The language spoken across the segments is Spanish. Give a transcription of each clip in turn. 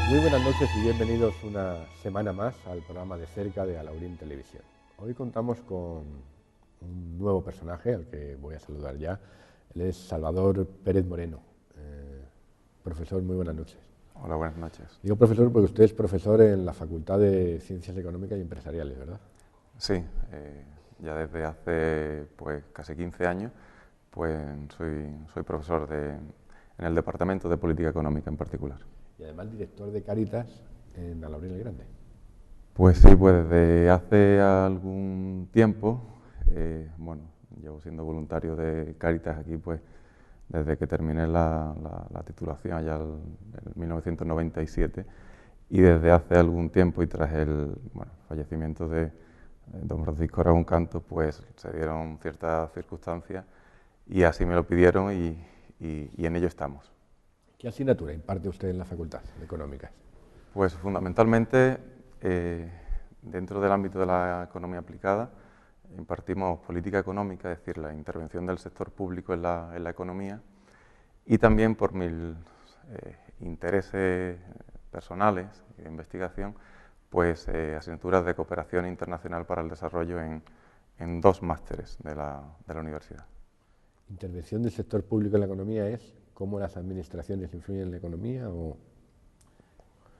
Muy buenas noches y bienvenidos una semana más al programa de cerca de Alaurín Televisión. Hoy contamos con un nuevo personaje al que voy a saludar ya. Él es Salvador Pérez Moreno. Profesor, muy buenas noches. Hola, buenas noches. Digo profesor porque usted es profesor en la Facultad de Ciencias Económicas y Empresariales, ¿verdad? Sí, ya desde hace casi 15 años soy profesor en el Departamento de Política Económica en particular. Y además director de Cáritas en Alaurín el Grande. Pues sí, pues desde hace algún tiempo, llevo siendo voluntario de Cáritas aquí pues desde que terminé la titulación allá en 1997, y desde hace algún tiempo y tras el fallecimiento de don Francisco Aragón Cantos, pues se dieron ciertas circunstancias y así me lo pidieron y en ello estamos. ¿Qué asignatura imparte usted en la Facultad de Económicas? Pues fundamentalmente dentro del ámbito de la economía aplicada impartimos política económica, es decir, la intervención del sector público en la economía, y también por mis intereses personales de investigación, pues asignaturas de cooperación internacional para el desarrollo en dos másteres de la universidad. ¿Intervención del sector público en la economía es cómo las administraciones influyen en la economía o...?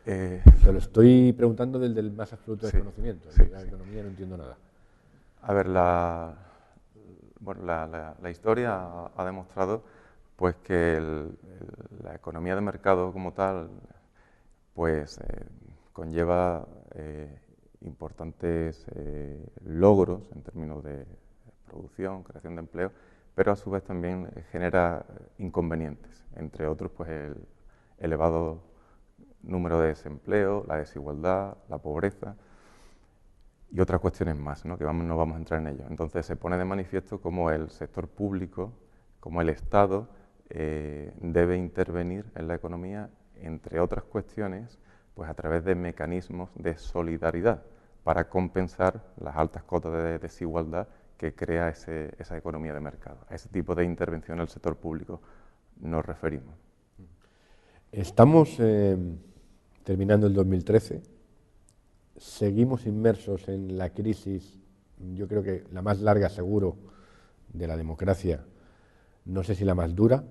Se lo estoy preguntando desde el más absoluto desconocimiento. Sí, de la economía no entiendo nada. A ver, la historia ha demostrado pues que la economía de mercado como tal pues conlleva importantes logros en términos de producción, creación de empleo, pero a su vez también genera inconvenientes, entre otros pues el elevado número de desempleo, la desigualdad, la pobreza y otras cuestiones más, ¿no? Que no vamos a entrar en ello. Entonces se pone de manifiesto cómo el sector público, cómo el Estado debe intervenir en la economía, entre otras cuestiones, pues a través de mecanismos de solidaridad para compensar las altas cotas de desigualdad que crea esa economía de mercado. A ese tipo de intervención en el sector público nos referimos. Estamos terminando el 2013, seguimos inmersos en la crisis, yo creo que la más larga seguro de la democracia, no sé si la más dura.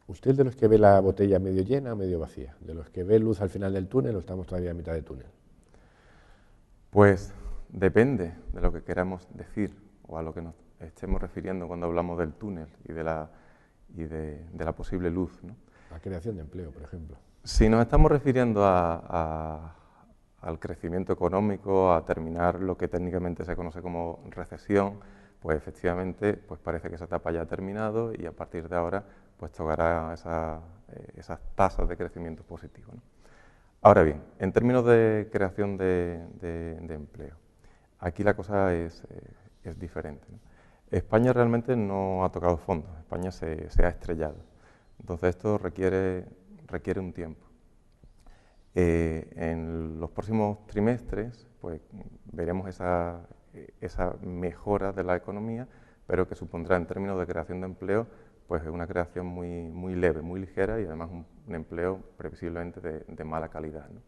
¿Usted es de los que ve la botella medio llena o medio vacía? ¿De los que ve luz al final del túnel o estamos todavía a mitad de túnel? Pues depende de lo que queramos decir o a lo que nos estemos refiriendo cuando hablamos del túnel y de la posible luz, ¿no? La creación de empleo, por ejemplo. Si nos estamos refiriendo al crecimiento económico, a terminar lo que técnicamente se conoce como recesión, pues efectivamente pues parece que esa etapa ya ha terminado y a partir de ahora pues tocará esas tasas de crecimiento positivo, ¿no? Ahora bien, en términos de creación de empleo, aquí la cosa es diferente, ¿no? España realmente no ha tocado fondo, España se ha estrellado. Entonces esto requiere un tiempo. En los próximos trimestres pues veremos esa mejora de la economía, pero que supondrá en términos de creación de empleo pues una creación muy leve, muy ligera y además un empleo previsiblemente de mala calidad, ¿no?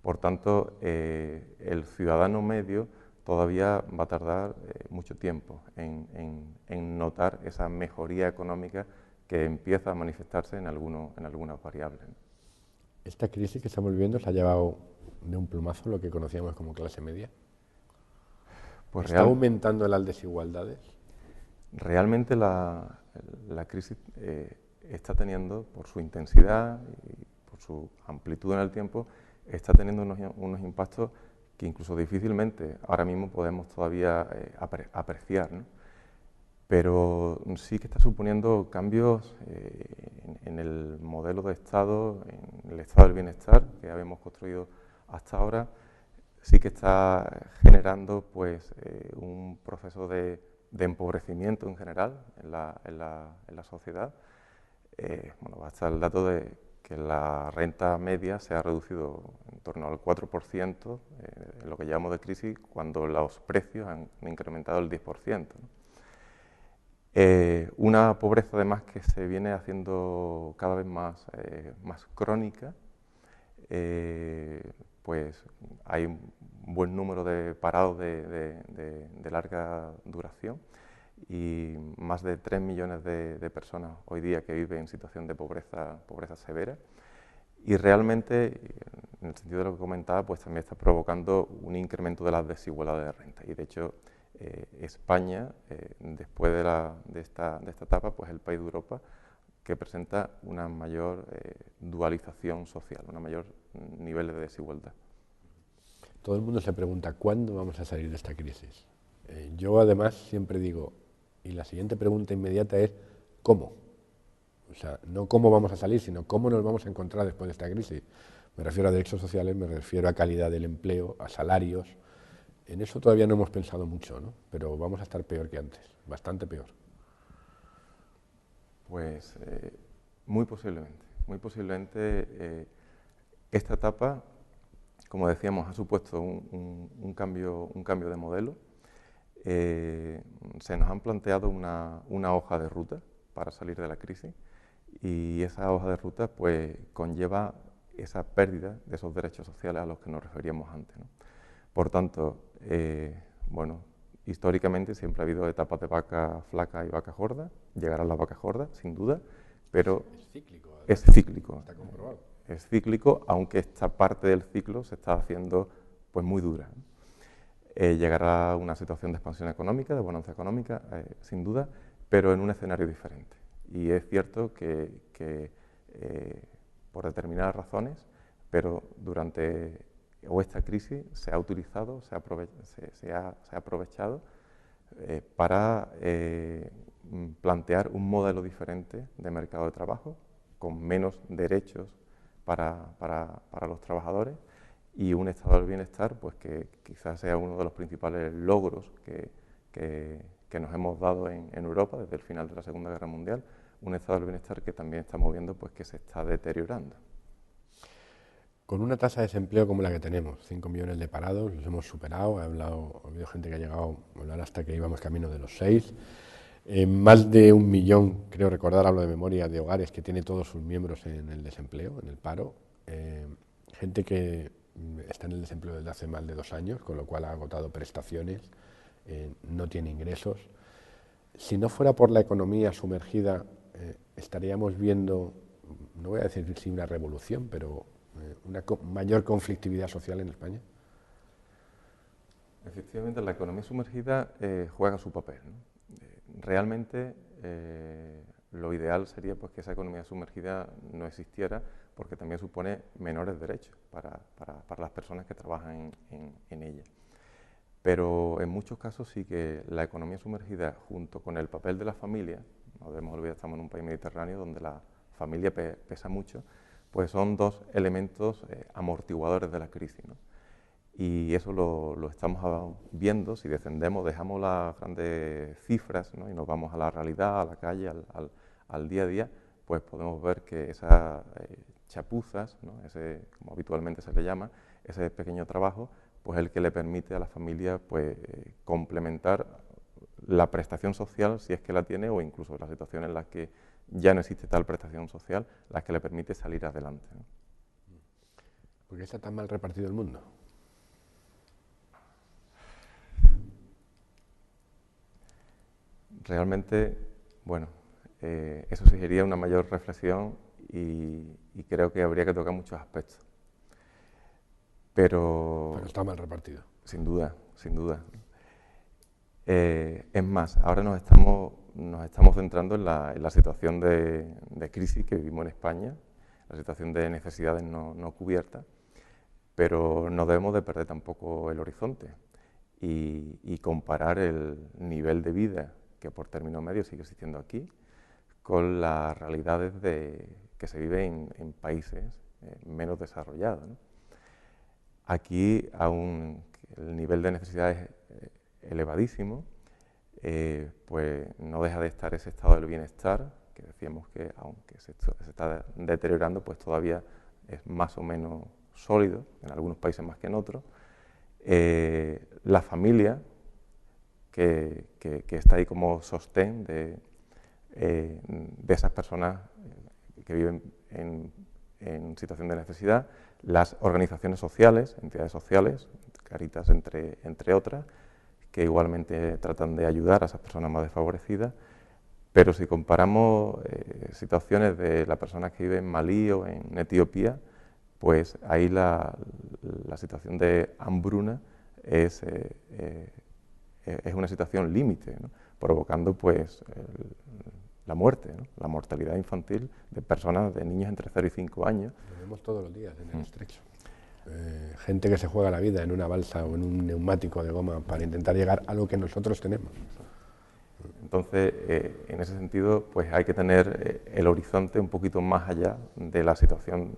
Por tanto, el ciudadano medio todavía va a tardar mucho tiempo en notar esa mejoría económica que empieza a manifestarse en algunas variables, ¿no? ¿Esta crisis que estamos viviendo se ha llevado de un plumazo lo que conocíamos como clase media? Pues ¿Está aumentando las desigualdades? Realmente la crisis está teniendo, por su intensidad y por su amplitud en el tiempo, está teniendo unos impactos que incluso difícilmente ahora mismo podemos todavía apreciar, ¿no? Pero sí que está suponiendo cambios en el modelo de Estado, en el estado del bienestar que habíamos construido hasta ahora. Sí que está generando pues un proceso de empobrecimiento en general en la sociedad. Basta el dato de que la renta media se ha reducido en torno al 4% en lo que llamamos de crisis, cuando los precios han incrementado el 10%, ¿no? Una pobreza además que se viene haciendo cada vez más crónica pues hay un buen número de parados de larga duración y más de 3 millones de personas hoy día que viven en situación de pobreza severa. Y realmente, en el sentido de lo que comentaba, pues también está provocando un incremento de las desigualdades de renta. Y de hecho, España, después de esta etapa, pues el país de Europa que presenta una mayor dualización social, un mayor nivel de desigualdad. Todo el mundo se pregunta cuándo vamos a salir de esta crisis. Yo además siempre digo, y la siguiente pregunta inmediata es ¿cómo? O sea, no cómo vamos a salir, sino cómo nos vamos a encontrar después de esta crisis. Me refiero a derechos sociales, me refiero a calidad del empleo, a salarios. En eso todavía no hemos pensado mucho, ¿no? Pero vamos a estar peor que antes, bastante peor. Pues muy posiblemente esta etapa, como decíamos, ha supuesto un cambio de modelo. Se nos han planteado una hoja de ruta para salir de la crisis y esa hoja de ruta pues conlleva esa pérdida de esos derechos sociales a los que nos referíamos antes, ¿no? Por tanto, bueno, históricamente siempre ha habido etapas de vaca flaca y vaca gorda, llegarán las vacas gordas, sin duda, pero es cíclico. Es cíclico. Está comprobado. Es cíclico, aunque esta parte del ciclo se está haciendo pues muy dura. Llegará una situación de expansión económica, de bonanza económica, sin duda, pero en un escenario diferente. Y es cierto que por determinadas razones, pero durante esta crisis se ha utilizado, se ha aprovechado para plantear un modelo diferente de mercado de trabajo, con menos derechos para los trabajadores y un estado del bienestar pues que quizás sea uno de los principales logros que nos hemos dado en Europa desde el final de la Segunda Guerra Mundial, un estado del bienestar que también estamos viendo pues que se está deteriorando. Con una tasa de desempleo como la que tenemos, 5 millones de parados, los hemos superado, ha habido gente que ha llegado a hablar hasta que íbamos camino de los 6, más de 1 millón, creo recordar, hablo de memoria, de hogares que tiene todos sus miembros en el desempleo, en el paro, gente que está en el desempleo desde hace más de 2 años, con lo cual ha agotado prestaciones, no tiene ingresos. Si no fuera por la economía sumergida, estaríamos viendo, no voy a decir si una revolución, pero una mayor conflictividad social en España. Efectivamente, la economía sumergida juega su papel, ¿no? Realmente lo ideal sería pues, que esa economía sumergida no existiera porque también supone menores derechos para las personas que trabajan en ella. Pero en muchos casos sí que la economía sumergida junto con el papel de la familia, no debemos olvidar, estamos en un país mediterráneo donde la familia pesa mucho, pues son dos elementos amortiguadores de la crisis, ¿no? Y eso lo estamos viendo, si descendemos, dejamos las grandes cifras, ¿no? Y nos vamos a la realidad, a la calle, al día a día, pues podemos ver que esas chapuzas, ¿no? Ese, como habitualmente se le llama, ese pequeño trabajo, pues es el que le permite a la familia pues, complementar la prestación social, si es que la tiene, o incluso las situaciones en las que ya no existe tal prestación social, las que le permite salir adelante, ¿no? ¿Por qué está tan mal repartido el mundo? Realmente, bueno, eso exigiría una mayor reflexión y creo que habría que tocar muchos aspectos. Pero está mal repartido. Sin duda, sin duda. Es más, ahora nos estamos centrando en la situación de crisis que vivimos en España, la situación de necesidades no cubiertas, pero no debemos de perder tampoco el horizonte y comparar el nivel de vida que por término medio sigue existiendo aquí con las realidades que se viven en países menos desarrollados, ¿no? Aquí, aún el nivel de necesidades es elevadísimo, pues no deja de estar ese estado del bienestar, que decíamos que aunque se está deteriorando, pues todavía es más o menos sólido, en algunos países más que en otros. La familia, que está ahí como sostén de esas personas que viven en situación de necesidad, las organizaciones sociales, entidades sociales, Cáritas entre otras, que igualmente tratan de ayudar a esas personas más desfavorecidas, pero si comparamos situaciones de las personas que viven en Malí o en Etiopía, pues ahí la situación de hambruna es una situación límite, ¿no? Provocando pues la muerte, ¿no? La mortalidad infantil de personas, de niños entre 0 y 5 años. Lo vemos todos los días en el estrecho. Gente que se juega la vida en una balsa o en un neumático de goma para intentar llegar a lo que nosotros tenemos. Entonces, en ese sentido, pues hay que tener el horizonte un poquito más allá de la situación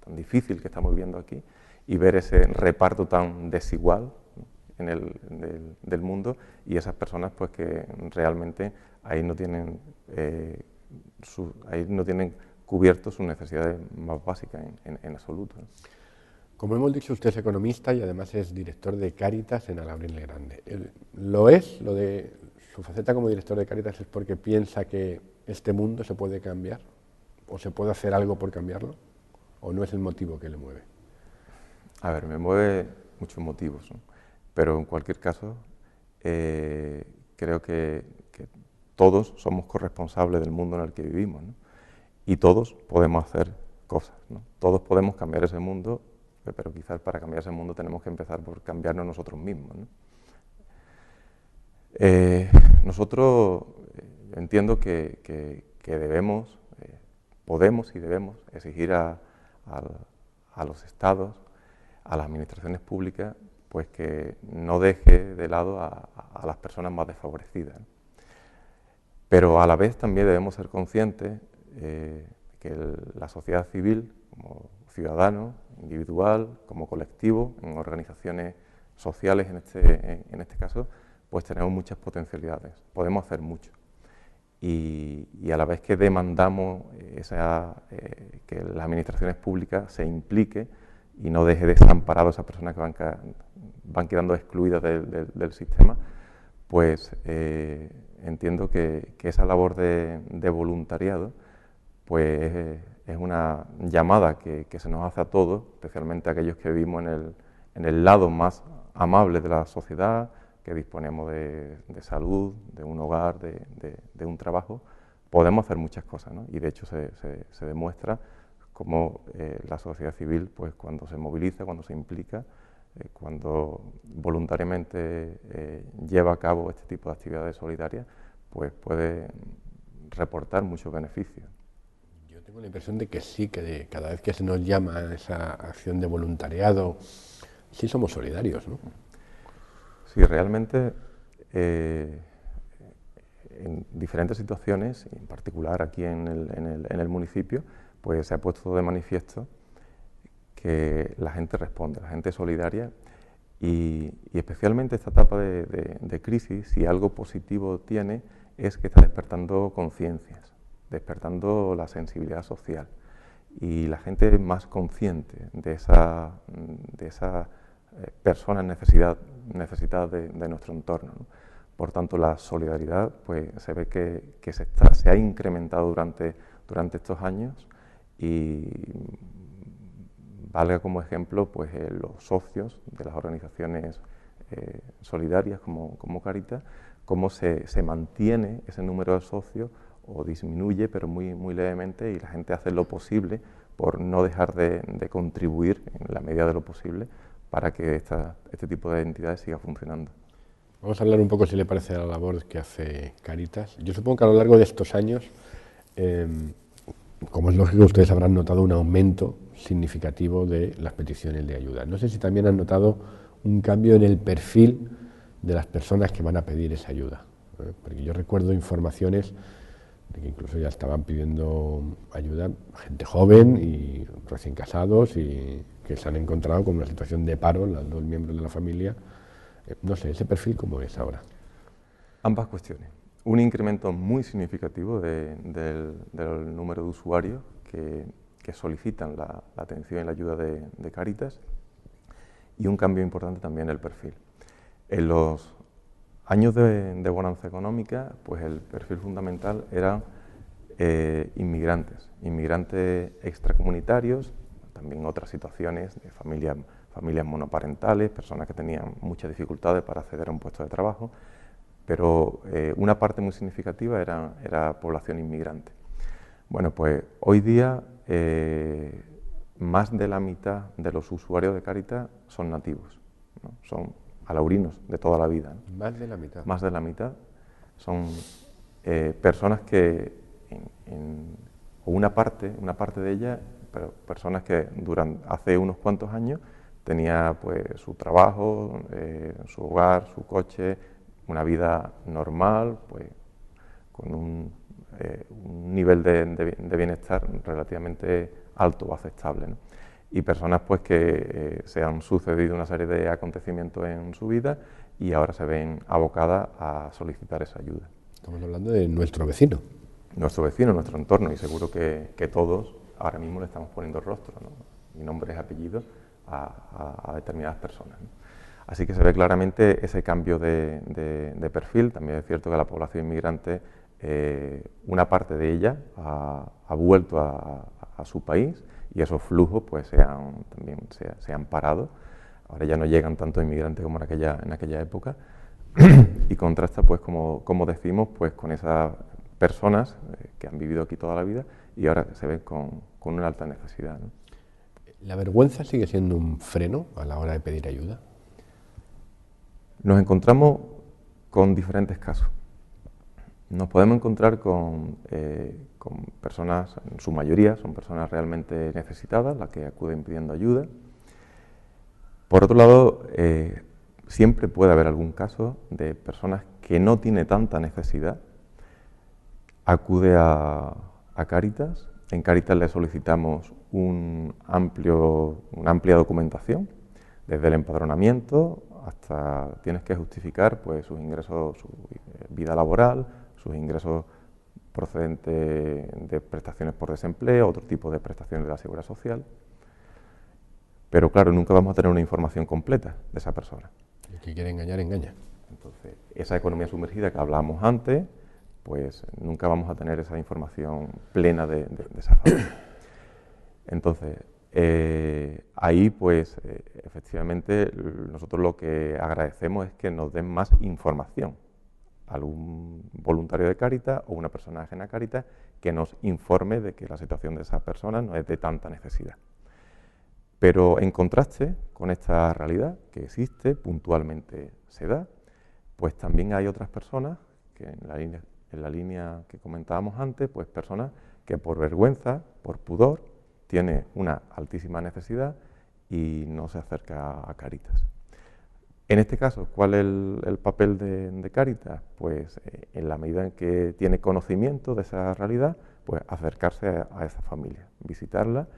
tan difícil que estamos viviendo aquí y ver ese reparto tan desigual, ¿no?, del mundo, y esas personas pues que realmente ahí no tienen cubierto sus necesidades más básicas en absoluto, ¿no? Como hemos dicho, usted es economista y además es director de Cáritas en Alhambra el Grande. ¿Lo es? ¿Lo de su faceta como director de Cáritas es porque piensa que este mundo se puede cambiar? ¿O se puede hacer algo por cambiarlo? ¿O no es el motivo que le mueve? A ver, me mueve muchos motivos, ¿no? Pero en cualquier caso, creo que todos somos corresponsables del mundo en el que vivimos, ¿no? Y todos podemos hacer cosas, ¿no? Todos podemos cambiar ese mundo, pero quizás para cambiar ese mundo tenemos que empezar por cambiarnos nosotros mismos, ¿no? Nosotros entiendo que debemos, podemos y debemos exigir a los estados, a las administraciones públicas, pues que no deje de lado a las personas más desfavorecidas, ¿no? Pero a la vez también debemos ser conscientes que la sociedad civil, como ciudadano, individual, como colectivo, en organizaciones sociales en este caso, pues tenemos muchas potencialidades, podemos hacer mucho. Y a la vez que demandamos que las administraciones públicas se implique y no deje desamparado a esas personas que van quedando excluidas del sistema, pues entiendo que esa labor de voluntariado pues es una llamada que se nos hace a todos, especialmente a aquellos que vivimos en el lado más amable de la sociedad, que disponemos de salud, de un hogar, de un trabajo. Podemos hacer muchas cosas, ¿no? Y de hecho se demuestra cómo la sociedad civil, pues cuando se moviliza, cuando se implica, cuando voluntariamente lleva a cabo este tipo de actividades solidarias, pues puede reportar muchos beneficios. Yo tengo la impresión de que sí, que cada vez que se nos llama a esa acción de voluntariado, sí somos solidarios, ¿no? Sí, realmente en diferentes situaciones, en particular aquí en el municipio, pues se ha puesto de manifiesto que la gente responde, la gente es solidaria y especialmente esta etapa de crisis, si algo positivo tiene, es que está despertando conciencias, despertando la sensibilidad social y la gente es más consciente de esa personas necesitadas de nuestro entorno, ¿no? Por tanto, la solidaridad pues, se ve que se ha incrementado durante estos años y valga como ejemplo pues, los socios de las organizaciones solidarias como Cáritas, cómo se mantiene ese número de socios o disminuye, pero muy levemente, y la gente hace lo posible por no dejar de contribuir en la medida de lo posible para que este tipo de entidades siga funcionando. Vamos a hablar un poco, si le parece, de la labor que hace Cáritas. Yo supongo que a lo largo de estos años, como es lógico, ustedes habrán notado un aumento significativo de las peticiones de ayuda. No sé si también han notado un cambio en el perfil de las personas que van a pedir esa ayuda, porque yo recuerdo informaciones de que incluso ya estaban pidiendo ayuda gente joven y recién casados y que se han encontrado con una situación de paro, los dos miembros de la familia. No sé, ¿ese perfil cómo es ahora? Ambas cuestiones. Un incremento muy significativo del número de usuarios que solicitan la atención y la ayuda de Cáritas, y un cambio importante también en el perfil. En los años de bonanza económica, pues el perfil fundamental era inmigrantes extracomunitarios, también otras situaciones de familias monoparentales, personas que tenían muchas dificultades para acceder a un puesto de trabajo, pero una parte muy significativa era población inmigrante. Bueno, pues hoy día más de la mitad de los usuarios de Cáritas son nativos, ¿no? Son alaurinos de toda la vida, ¿no? Más de la mitad. Más de la mitad son personas que, o una parte de ellas, pero personas que hace unos cuantos años tenía pues su trabajo, su hogar, su coche, una vida normal, pues con un nivel de bienestar relativamente alto o aceptable, ¿no? Y personas pues que se han sucedido una serie de acontecimientos en su vida y ahora se ven abocadas a solicitar esa ayuda. Estamos hablando de nuestro vecino. Nuestro vecino, nuestro entorno, y seguro que todos ahora mismo le estamos poniendo rostro, ¿no? Y nombres y apellidos a determinadas personas, ¿no? Así que se ve claramente ese cambio de perfil. También es cierto que la población inmigrante, una parte de ella ha vuelto a su país y esos flujos pues también se han parado. Ahora ya no llegan tantos inmigrantes como en aquella época y contrasta, pues como decimos, pues con esas personas que han vivido aquí toda la vida y ahora se ven con una alta necesidad, ¿no? ¿La vergüenza sigue siendo un freno a la hora de pedir ayuda? Nos encontramos con diferentes casos. Nos podemos encontrar con personas, en su mayoría son personas realmente necesitadas, las que acuden pidiendo ayuda. Por otro lado, siempre puede haber algún caso de personas que no tienen tanta necesidad, acude a Cáritas. En Cáritas le solicitamos una amplia documentación, desde el empadronamiento hasta tienes que justificar pues sus ingresos, su vida laboral, sus ingresos procedentes de prestaciones por desempleo, otro tipo de prestaciones de la Seguridad Social. Pero claro, nunca vamos a tener una información completa de esa persona. El que quiere engañar, engaña. Entonces, esa economía sumergida que hablábamos antes, pues nunca vamos a tener esa información plena de esa familia. Entonces, ahí pues efectivamente nosotros lo que agradecemos es que nos den más información. Algún voluntario de Cáritas o una persona ajena a Cáritas que nos informe de que la situación de esas personas no es de tanta necesidad. Pero en contraste con esta realidad que existe, puntualmente se da, pues también hay otras personas que en la línea que comentábamos antes, pues personas que por vergüenza, por pudor, tiene una altísima necesidad y no se acerca a Cáritas. En este caso, ¿cuál es el papel de Cáritas? Pues en la medida en que tiene conocimiento de esa realidad, pues acercarse a esa familia, visitarla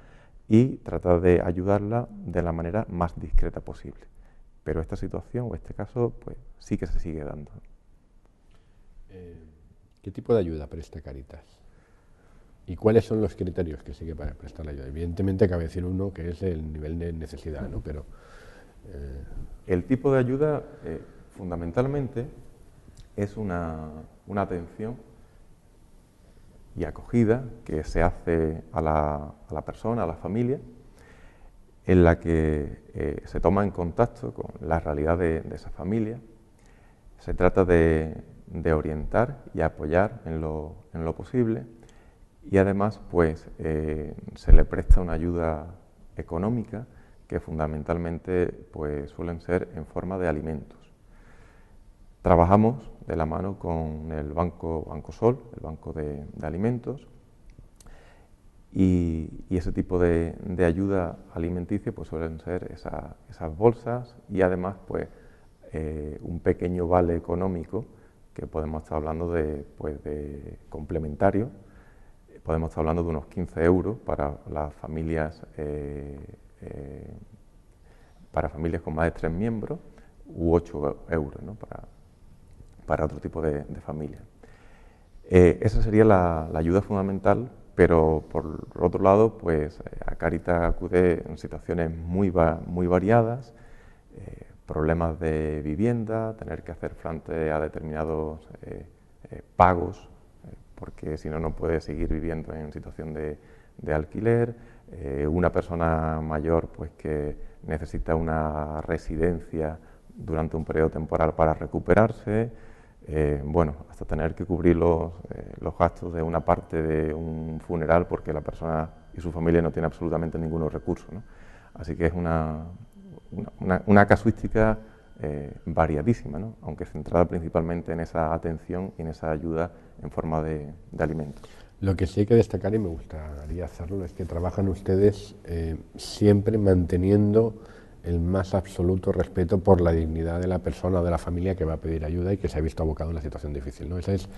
y tratar de ayudarla de la manera más discreta posible. Pero esta situación o este caso, pues sí que se sigue dando. ¿Qué tipo de ayuda presta Cáritas? ¿Y cuáles son los criterios que sigue para prestar la ayuda? Evidentemente cabe decir uno que es el nivel de necesidad, ¿no? Pero el tipo de ayuda fundamentalmente es una atención y acogida que se hace a la persona, a la familia, en la que se toma en contacto con la realidad de esa familia. Se trata de orientar y apoyar en lo posible y además pues se le presta una ayuda económica que fundamentalmente pues suelen ser en forma de alimentos. Trabajamos de la mano con el Banco Sol, el Banco de Alimentos, y ese tipo de ayuda alimenticia pues suelen ser esas bolsas y además pues un pequeño vale económico que podemos estar hablando de complementario, podemos estar hablando de unos 15 euros para las familias con más de 3 miembros u 8 euros, ¿no? para otro tipo de familia. Esa sería la ayuda fundamental, pero por otro lado, pues a Cáritas acude en situaciones muy variadas, problemas de vivienda, tener que hacer frente a determinados pagos, porque si no, no puede seguir viviendo en situación de alquiler, una persona mayor pues que necesita una residencia durante un periodo temporal para recuperarse, bueno, hasta tener que cubrir los gastos de una parte de un funeral porque la persona y su familia no tiene absolutamente ningunos recursos, ¿no? Así que es una casuística variadísima, ¿no? Aunque centrada principalmente en esa atención y en esa ayuda en forma de alimentos. Lo que sí hay que destacar, y me gustaría hacerlo, es que trabajan ustedes siempre manteniendo el más absoluto respeto por la dignidad de la persona o de la familia que va a pedir ayuda y que se ha visto abocado en una situación difícil, ¿no? Esa es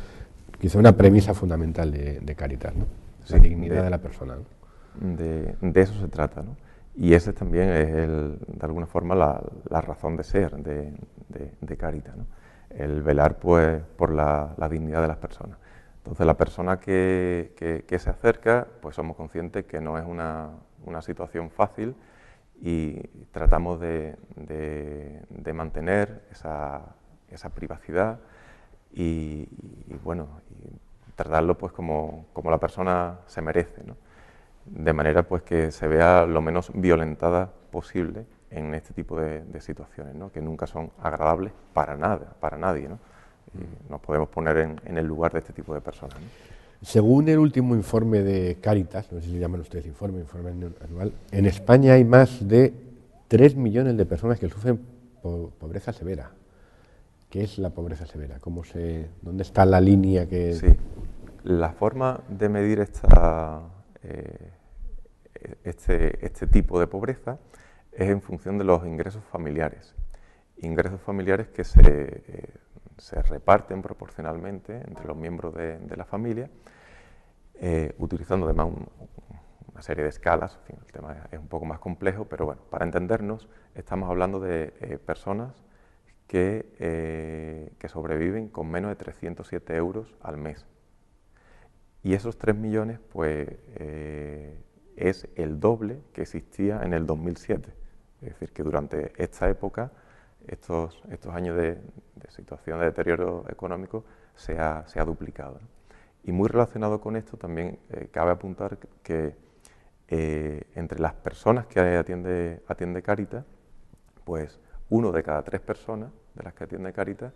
quizá una premisa fundamental de Cáritas, ¿no? La dignidad de la persona, ¿no? De eso se trata, ¿no? Y ese también es, de alguna forma, la razón de ser de Cáritas, ¿no? El velar pues, por la dignidad de las personas. Entonces, la persona que se acerca, pues somos conscientes que no es una situación fácil y tratamos de mantener esa privacidad y bueno, y tratarlo pues como la persona se merece, ¿no? De manera pues que se vea lo menos violentada posible en este tipo de situaciones, ¿no? Que nunca son agradables para nada, para nadie, ¿no? Y nos podemos poner en el lugar de este tipo de personas, ¿no? Según el último informe de Cáritas, no sé si le llaman ustedes informe anual, en España hay más de 3 millones de personas que sufren pobreza severa. ¿Qué es la pobreza severa? ¿Dónde está la línea que...? Sí, la forma de medir este tipo de pobreza es en función de los ingresos familiares. Ingresos familiares que se reparten proporcionalmente entre los miembros de la familia, utilizando además una serie de escalas. En fin, el tema es un poco más complejo, pero bueno, para entendernos, estamos hablando de personas que sobreviven con menos de 307 euros al mes. Y esos 3 millones, pues, es el doble que existía en el 2007. Es decir, que durante esta época, estos años de situación de deterioro económico, se ha duplicado, ¿no? Y muy relacionado con esto también cabe apuntar que entre las personas que atiende Cáritas, pues 1 de cada 3 personas de las que atiende Cáritas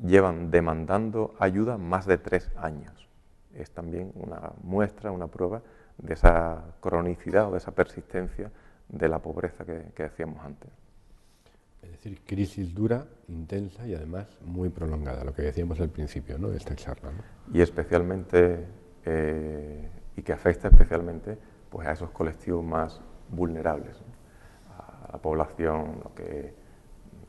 llevan demandando ayuda más de 3 años. Es también una muestra, una prueba de esa cronicidad o de esa persistencia de la pobreza que decíamos antes. Es decir, crisis dura, intensa y además muy prolongada, lo que decíamos al principio, ¿no?, de esta charla, ¿no? Y especialmente, y que afecta especialmente pues, a esos colectivos más vulnerables, ¿no? A la población, lo que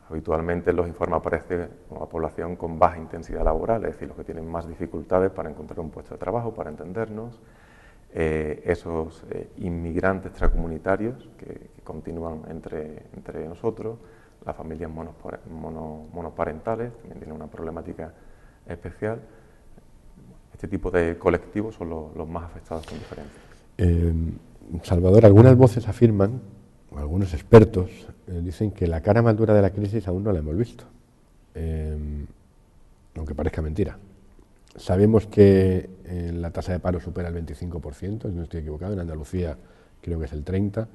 habitualmente en los informes aparece como la población con baja intensidad laboral, es decir, los que tienen más dificultades para encontrar un puesto de trabajo, para entendernos, esos inmigrantes extracomunitarios que continúan entre nosotros, las familias monoparentales, también tienen una problemática especial. Este tipo de colectivos son los más afectados con diferencia. Salvador, algunas voces afirman, o algunos expertos dicen que la cara más dura de la crisis aún no la hemos visto, aunque parezca mentira. Sabemos que la tasa de paro supera el 25%, si no estoy equivocado, en Andalucía creo que es el 30%.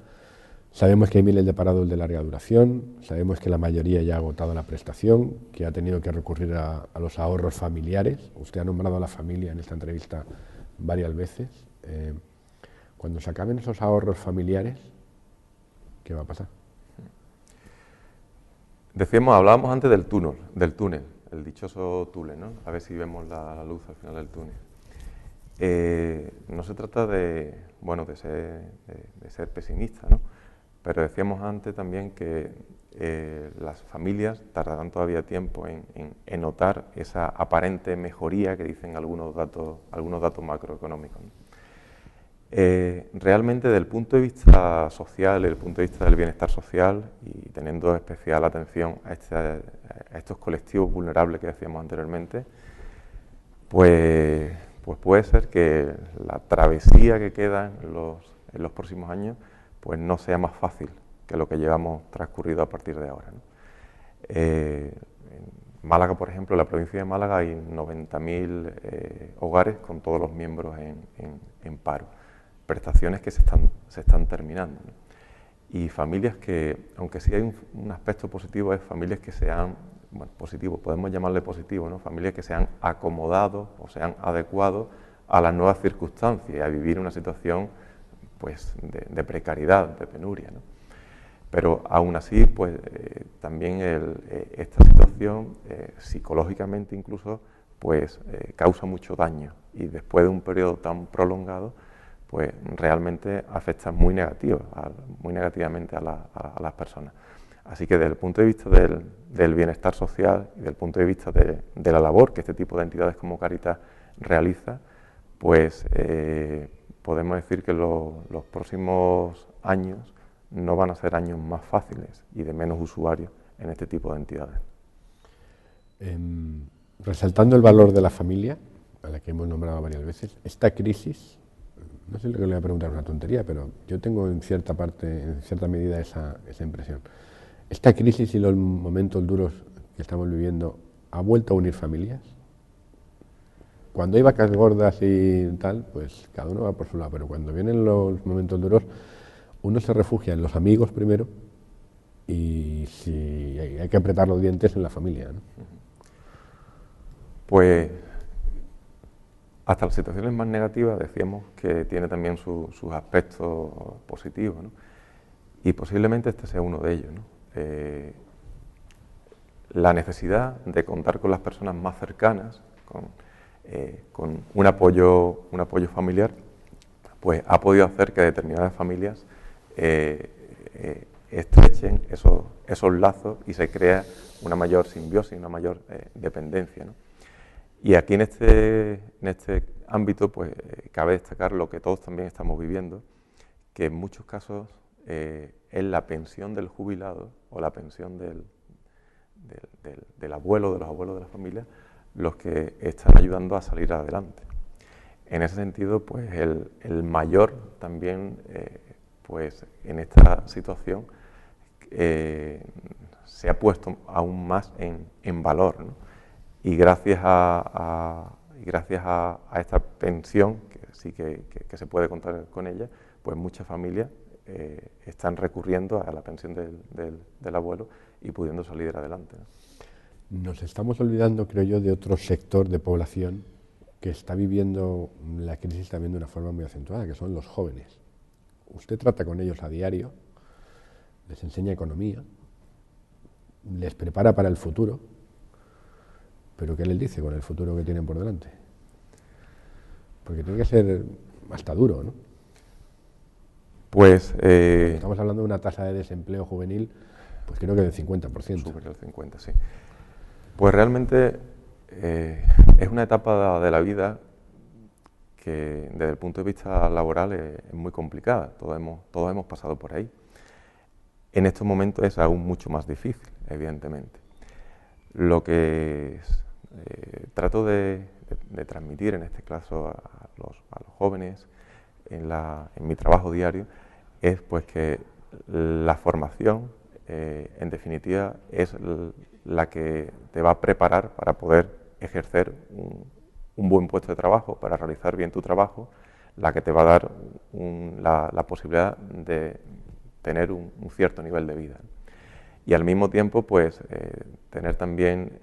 Sabemos que hay miles de parados de larga duración, sabemos que la mayoría ya ha agotado la prestación, que ha tenido que recurrir a los ahorros familiares. Usted ha nombrado a la familia en esta entrevista varias veces. Cuando se acaben esos ahorros familiares, ¿qué va a pasar? Hablábamos antes del túnel, el dichoso túnel, ¿no? A ver si vemos la luz al final del túnel. No se trata de ser pesimista, ¿no? Pero decíamos antes también que las familias tardarán todavía tiempo en notar esa aparente mejoría que dicen algunos datos macroeconómicos, ¿no? Realmente, desde el punto de vista social, desde el punto de vista del bienestar social y teniendo especial atención a estos colectivos vulnerables que decíamos anteriormente, pues puede ser que la travesía que queda en los próximos años pues no sea más fácil que lo que llevamos transcurrido a partir de ahora, ¿no? En Málaga, por ejemplo, en la provincia de Málaga hay 90.000 hogares con todos los miembros en paro. prestaciones que se están terminando, ¿no? Y familias que, aunque sí hay un aspecto positivo, es familias que se han, bueno, positivo, podemos llamarle positivo, ¿no? Familias que se han acomodado o se han adecuado a las nuevas circunstancias y a vivir una situación pues de precariedad, de penuria, ¿no? Pero aún así, pues también esta situación psicológicamente incluso pues causa mucho daño, y después de un periodo tan prolongado pues realmente afecta muy negativamente a las personas. Así que desde el punto de vista del bienestar social y del punto de vista de la labor que este tipo de entidades como Cáritas realiza, pues podemos decir que los próximos años no van a ser años más fáciles y de menos usuarios en este tipo de entidades. Resaltando el valor de la familia, a la que hemos nombrado varias veces, esta crisis, no sé lo que le voy a preguntar, una tontería, pero yo tengo en cierta medida esa impresión. ¿Esta crisis y los momentos duros que estamos viviendo ha vuelto a unir familias? Cuando hay vacas gordas y tal, pues cada uno va por su lado, pero cuando vienen los momentos duros, uno se refugia en los amigos primero y si hay que apretar los dientes en la familia, ¿no? Pues hasta las situaciones más negativas decíamos que tiene también sus aspectos positivos, ¿no? Y posiblemente este sea uno de ellos, ¿no? La necesidad de contar con las personas más cercanas, con un apoyo familiar, pues ha podido hacer que determinadas familias estrechen esos lazos y se crea una mayor simbiosis, una mayor dependencia, ¿no? Y aquí en este ámbito pues cabe destacar lo que todos también estamos viviendo, que en muchos casos es la pensión del jubilado o la pensión del abuelo, de los abuelos de la familia, los que están ayudando a salir adelante. En ese sentido, pues el mayor también, pues en esta situación se ha puesto aún más en valor, ¿no? Y gracias a esta pensión, que sí que se puede contar con ella, pues muchas familias están recurriendo a la pensión del abuelo y pudiendo salir adelante, ¿no? Nos estamos olvidando, creo yo, de otro sector de población que está viviendo la crisis también de una forma muy acentuada, que son los jóvenes. Usted trata con ellos a diario, les enseña economía, les prepara para el futuro, pero ¿qué les dice con el futuro que tienen por delante? Porque tiene que ser hasta duro, ¿no? Pues estamos hablando de una tasa de desempleo juvenil, pues creo que del 50%. Superior al 50%, sí. Pues realmente es una etapa de la vida que desde el punto de vista laboral es muy complicada. Todos hemos pasado por ahí. En estos momentos es aún mucho más difícil, evidentemente. Lo que trato de transmitir en este caso a los jóvenes en mi trabajo diario es pues que la formación en definitiva es la que te va a preparar para poder ejercer un buen puesto de trabajo, para realizar bien tu trabajo, la que te va a dar la posibilidad de tener un cierto nivel de vida. Y al mismo tiempo, pues, tener también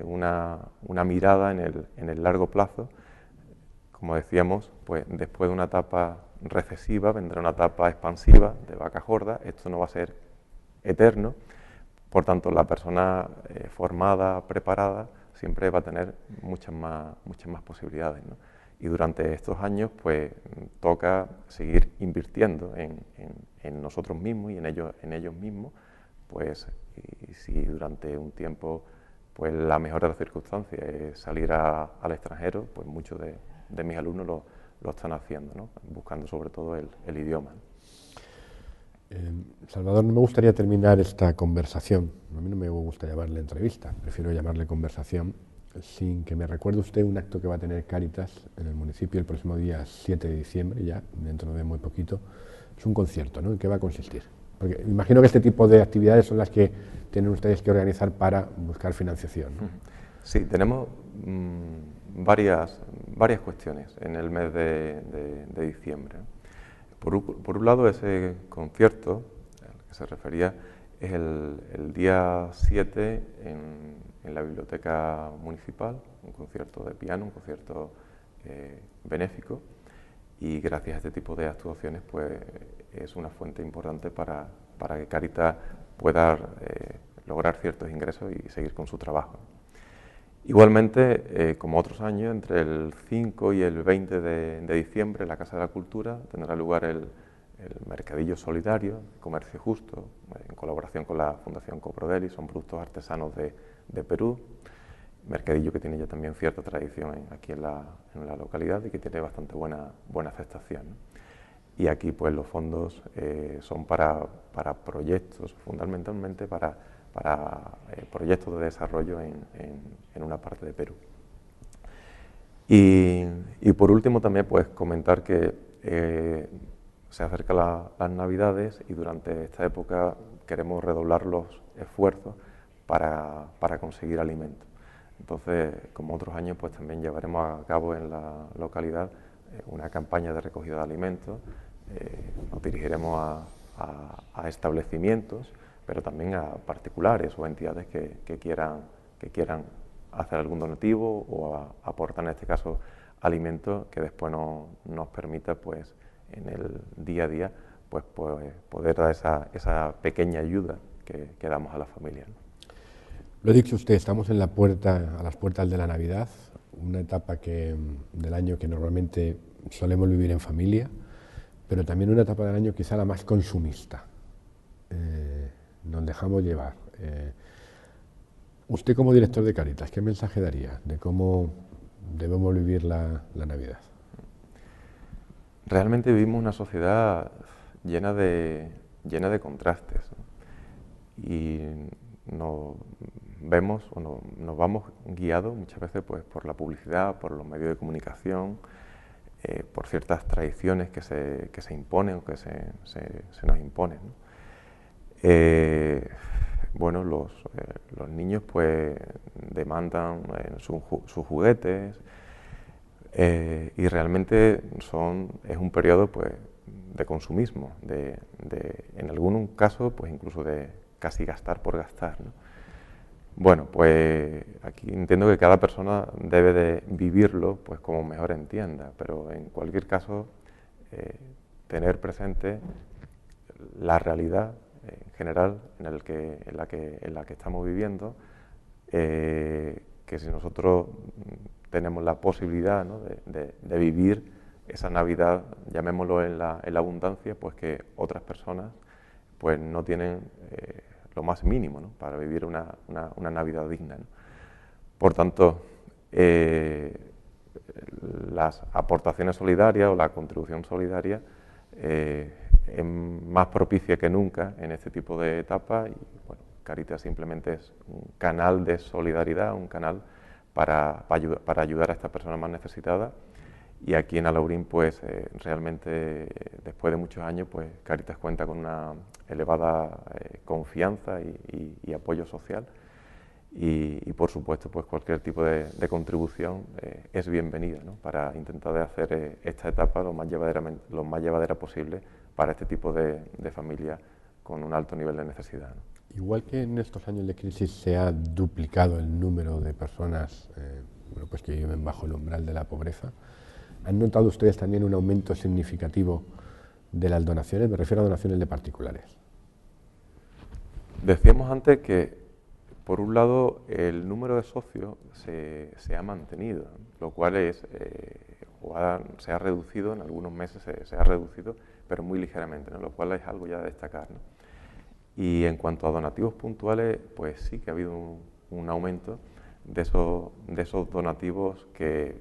una mirada en el largo plazo. Como decíamos, pues después de una etapa recesiva vendrá una etapa expansiva de vaca gorda. Esto no va a ser eterno, por tanto la persona formada, preparada, siempre va a tener muchas más posibilidades, ¿no? Y durante estos años pues toca seguir invirtiendo en nosotros mismos y en ellos mismos, pues y si durante un tiempo pues la mejor de las circunstancias es salir al extranjero, pues muchos de mis alumnos lo están haciendo, ¿no? Buscando sobre todo el idioma. Salvador, no me gustaría terminar esta conversación, a mí no me gusta llamarle entrevista, prefiero llamarle conversación, sin que me recuerde usted un acto que va a tener Cáritas en el municipio el próximo día 7 de diciembre, ya dentro de muy poquito. Es un concierto, ¿no? ¿En qué va a consistir? Porque imagino que este tipo de actividades son las que tienen ustedes que organizar para buscar financiación, ¿no? Sí, tenemos varias cuestiones en el mes de diciembre. Por un lado, ese concierto al que se refería es el día 7 en la Biblioteca Municipal, un concierto de piano, un concierto benéfico, y gracias a este tipo de actuaciones pues es una fuente importante para que Cáritas pueda lograr ciertos ingresos y seguir con su trabajo. Igualmente, como otros años, entre el 5 y el 20 de diciembre en la Casa de la Cultura tendrá lugar el Mercadillo Solidario, Comercio Justo, en colaboración con la Fundación Coprodeli, son productos artesanos de Perú, mercadillo que tiene ya también cierta tradición aquí en la localidad y que tiene bastante buena aceptación, ¿no? Y aquí pues los fondos son para proyectos, fundamentalmente para proyectos de desarrollo en una parte de Perú. Y por último también pues comentar que se acercan las Navidades y durante esta época queremos redoblar los esfuerzos para conseguir alimentos. Entonces, como otros años, pues también llevaremos a cabo en la localidad una campaña de recogida de alimentos. Nos dirigiremos a establecimientos, pero también a particulares o entidades que quieran hacer algún donativo o aportar, en este caso, alimentos que después nos permita, pues, en el día a día, pues poder dar esa pequeña ayuda que damos a la familia, ¿no? Lo ha dicho usted, estamos a las puertas de la Navidad, una etapa del año que normalmente solemos vivir en familia, pero también una etapa del año quizá la más consumista. Nos dejamos llevar. Usted como director de Cáritas, ¿qué mensaje daría de cómo debemos vivir la Navidad? Realmente vivimos una sociedad llena de contrastes, ¿no? Y nos vamos guiados muchas veces pues, por la publicidad, por los medios de comunicación, por ciertas tradiciones que se imponen o que se nos imponen, ¿no? Bueno, los niños pues demandan sus juguetes y realmente es un periodo pues de consumismo, en algún caso pues incluso de casi gastar por gastar, ¿no? Bueno, pues aquí entiendo que cada persona debe de vivirlo pues como mejor entienda, pero en cualquier caso tener presente la realidad en general en la que estamos viviendo, que si nosotros tenemos la posibilidad, ¿no?, de vivir esa Navidad, llamémoslo en la abundancia, pues que otras personas pues no tienen lo más mínimo, ¿no?, para vivir una Navidad digna, ¿no? Por tanto, las aportaciones solidarias o la contribución solidaria es más propicia que nunca en este tipo de etapas y bueno, Cáritas simplemente es un canal de solidaridad, un canal para ayudar a estas personas más necesitadas. Y aquí en Alaurín, pues realmente después de muchos años, pues Cáritas cuenta con una elevada confianza y apoyo social y por supuesto, pues cualquier tipo de contribución es bienvenida, ¿no?, para intentar de hacer esta etapa lo más llevadera posible para este tipo de familias con un alto nivel de necesidad, ¿no? Igual que en estos años de crisis se ha duplicado el número de personas pues que viven bajo el umbral de la pobreza, ¿han notado ustedes también un aumento significativo de las donaciones? Me refiero a donaciones de particulares. Decíamos antes que, por un lado, el número de socios se ha mantenido, lo cual se ha reducido, en algunos meses se ha reducido, pero muy ligeramente, ¿no?, lo cual es algo ya de destacar, ¿no? Y en cuanto a donativos puntuales, pues sí que ha habido un aumento de esos donativos que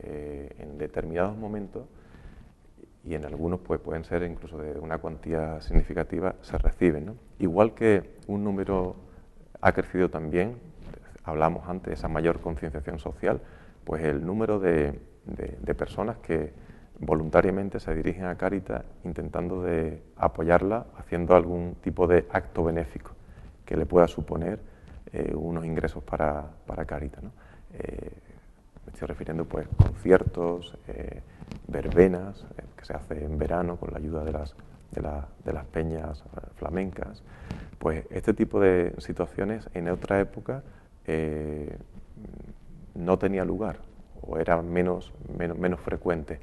en determinados momentos y en algunos pues pueden ser incluso de una cuantía significativa, se reciben, ¿no? Igual que un número ha crecido también, hablamos antes de esa mayor concienciación social, pues el número de personas que voluntariamente se dirigen a Cáritas intentando de apoyarla, haciendo algún tipo de acto benéfico que le pueda suponer unos ingresos para Cáritas, ¿no? Me estoy refiriendo pues conciertos, verbenas, que se hace en verano con la ayuda de las peñas flamencas. Pues este tipo de situaciones en otra época no tenía lugar o era menos frecuente,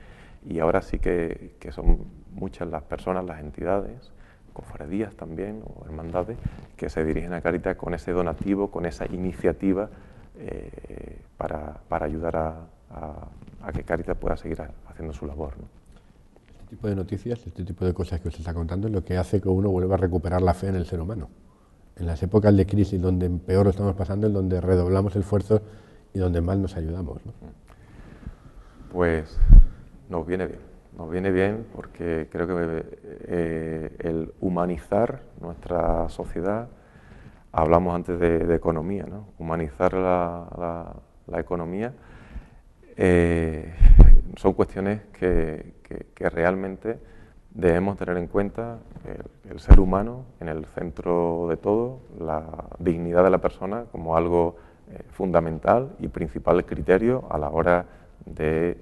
y ahora sí que son muchas las personas, las entidades, cofradías también o hermandades, que se dirigen a Cáritas con ese donativo, con esa iniciativa para ayudar a que Cáritas pueda seguir haciendo su labor, ¿no? Este tipo de noticias, este tipo de cosas que os está contando es lo que hace que uno vuelva a recuperar la fe en el ser humano. En las épocas de crisis donde peor lo estamos pasando, en donde redoblamos esfuerzos y donde más nos ayudamos, ¿no? Pues nos viene bien porque creo que el humanizar nuestra sociedad, hablamos antes de economía, ¿no? Humanizar la economía son cuestiones que realmente debemos tener en cuenta el ser humano en el centro de todo, la dignidad de la persona como algo fundamental y principal criterio a la hora de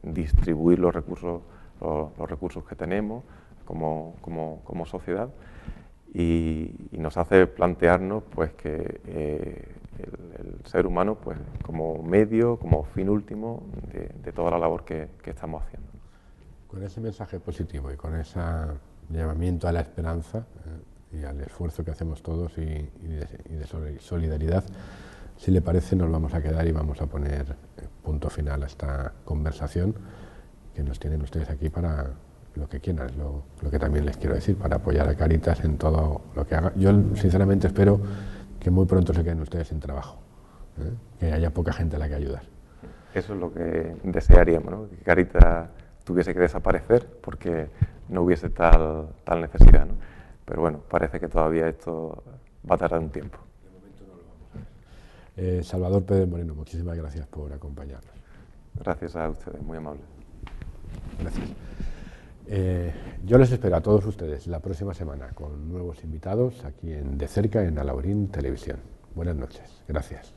distribuir los recursos que tenemos como sociedad, y nos hace plantearnos pues que el ser humano pues como medio, como fin último de toda la labor que estamos haciendo. Con ese mensaje positivo y con ese llamamiento a la esperanza y al esfuerzo que hacemos todos y de solidaridad, si le parece, nos vamos a quedar y vamos a poner punto final a esta conversación que nos tienen ustedes aquí para lo que quieran, lo que también les quiero decir, para apoyar a Cáritas en todo lo que haga. Yo sinceramente espero que muy pronto se queden ustedes en trabajo, que haya poca gente a la que ayudar. Eso es lo que desearíamos, ¿no? Que Cáritas tuviese que desaparecer porque no hubiese tal necesidad, ¿no? Pero bueno, parece que todavía esto va a tardar un tiempo. De momento no lo vamos a ver. Salvador Pérez Moreno, muchísimas gracias por acompañarnos. Gracias a ustedes, muy amables. Gracias. Yo les espero a todos ustedes la próxima semana con nuevos invitados aquí en De Cerca en Alaurín Televisión. Buenas noches. Gracias.